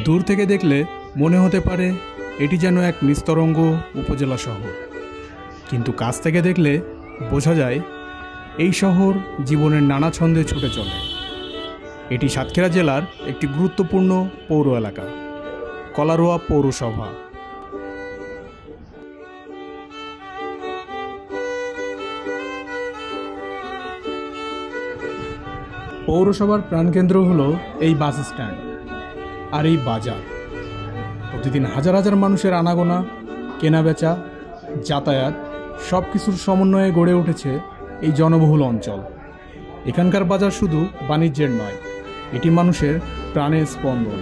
দূর থেকে দেখলে মনে হতে পারে এটি যেন এক নিস্তরঙ্গ উপজেলা শহর, কিন্তু কাছ থেকে দেখলে বোঝা যায় এই শহর জীবনের নানা ছন্দে ছুটে চলে। এটি সাতক্ষীরা জেলার একটি গুরুত্বপূর্ণ পৌর এলাকা, কলারোয়া পৌরসভা। পৌরসভার প্রাণকেন্দ্র হলো এই বাস স্ট্যান্ড আর এই বাজার। প্রতিদিন হাজার হাজার মানুষের আনাগোনা, কেনাবেচা, যাতায়াত সব কিছুর সমন্বয়ে গড়ে উঠেছে এই জনবহুল অঞ্চল। এখানকার বাজার শুধু বাণিজ্যের নয়, এটি মানুষের প্রাণের স্পন্দন।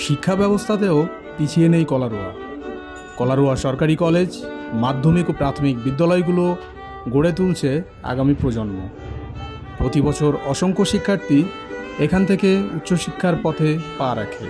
শিক্ষা ব্যবস্থাতেও পিছিয়ে নেই কলারোয়া। কলারোয়া সরকারি কলেজ, মাধ্যমিক ও প্রাথমিক বিদ্যালয়গুলো গড়ে তুলছে আগামী প্রজন্ম। প্রতি বছর অসংখ্য শিক্ষার্থী এখান থেকে উচ্চশিক্ষার পথে পা রাখে।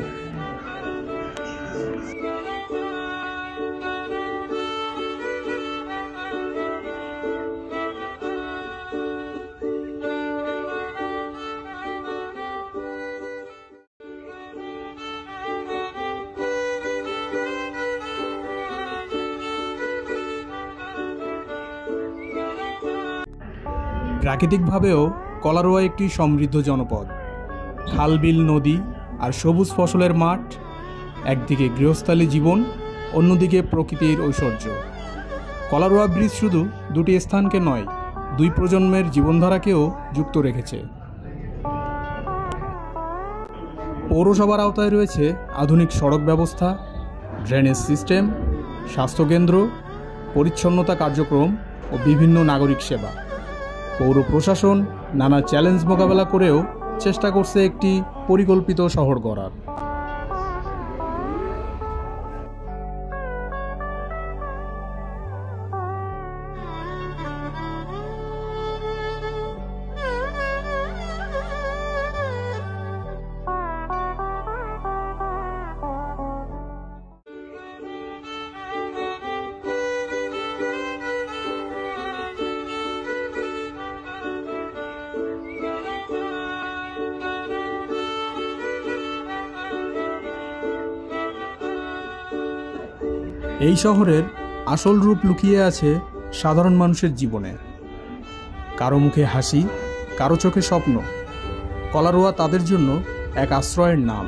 প্রাকৃতিকভাবেও কলারোয়া একটি সমৃদ্ধ জনপদ। খাল, বিল, নদী আর সবুজ ফসলের মাঠ, একদিকে গৃহস্থালী জীবন, অন্যদিকে প্রকৃতির ঐশ্বর্য। কলারোয়া ব্রিজ শুধু দুটি স্থানকে নয়, দুই প্রজন্মের জীবনধারাকেও যুক্ত রেখেছে। পৌরসভার আওতায় রয়েছে আধুনিক সড়ক ব্যবস্থা, ড্রেনেজ সিস্টেম, স্বাস্থ্যকেন্দ্র, পরিচ্ছন্নতা কার্যক্রম ও বিভিন্ন নাগরিক সেবা। পৌর প্রশাসন নানা চ্যালেঞ্জ মোকাবেলা করেও চেষ্টা করছে একটি পরিকল্পিত শহর গড়ার। এই শহরের আসল রূপ লুকিয়ে আছে সাধারণ মানুষের জীবনে। কারো মুখে হাসি, কারো চোখে স্বপ্ন। কলারোয়া তাদের জন্য এক আশ্রয়ের নাম।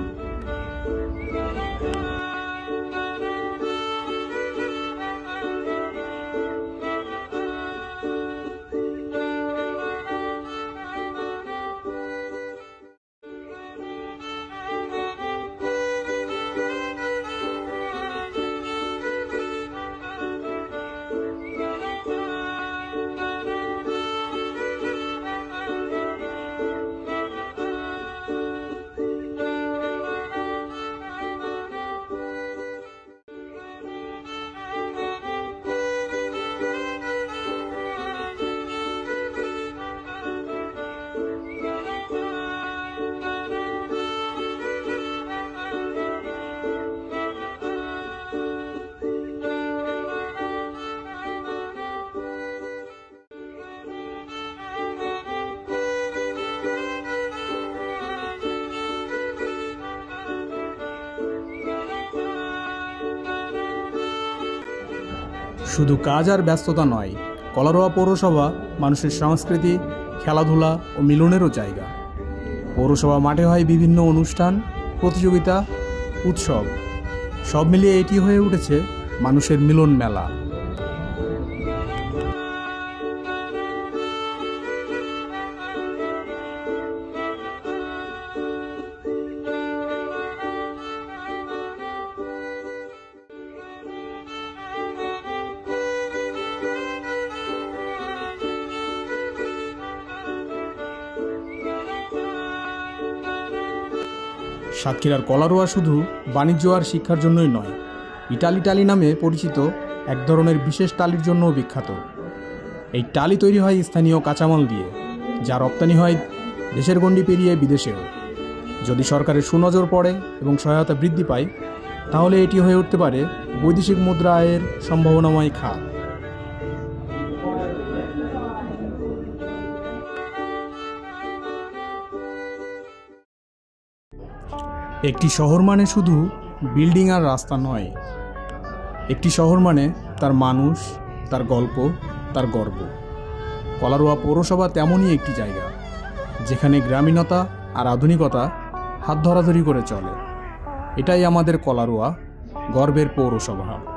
শুধু কাজ আর ব্যস্ততা নয়, কলারোয়া পৌরসভা মানুষের সংস্কৃতি, খেলাধুলা ও মিলনেরও জায়গা। পৌরসভা মাঠে হয় বিভিন্ন অনুষ্ঠান, প্রতিযোগিতা, উৎসব। সব মিলিয়ে এটি হয়ে উঠেছে মানুষের মিলন মেলা। সাতক্ষীরার কলারোয়া শুধু বাণিজ্য আর শিক্ষার জন্যই নয়, ইটালি নামে পরিচিত এক ধরনের বিশেষ টালির জন্যও বিখ্যাত। এই টালি তৈরি হয় স্থানীয় কাঁচামাল দিয়ে, যা রপ্তানি হয় দেশের গণ্ডি পেরিয়ে বিদেশেও। যদি সরকারের সুনজর পড়ে এবং সহায়তা বৃদ্ধি পায়, তাহলে এটি হয়ে উঠতে পারে বৈদেশিক মুদ্রা আয়ের সম্ভাবনাময় খাত। একটি শহর মানে শুধু বিল্ডিং আর রাস্তা নয়। একটি শহর মানে তার মানুষ, তার গল্প, তার গর্ব। কলারোয়া পৌরসভা তেমনই একটি জায়গা, যেখানে গ্রামীণতা আর আধুনিকতা হাত ধরাধরি করে চলে। এটাই আমাদের কলারোয়া, গর্বের পৌরসভা।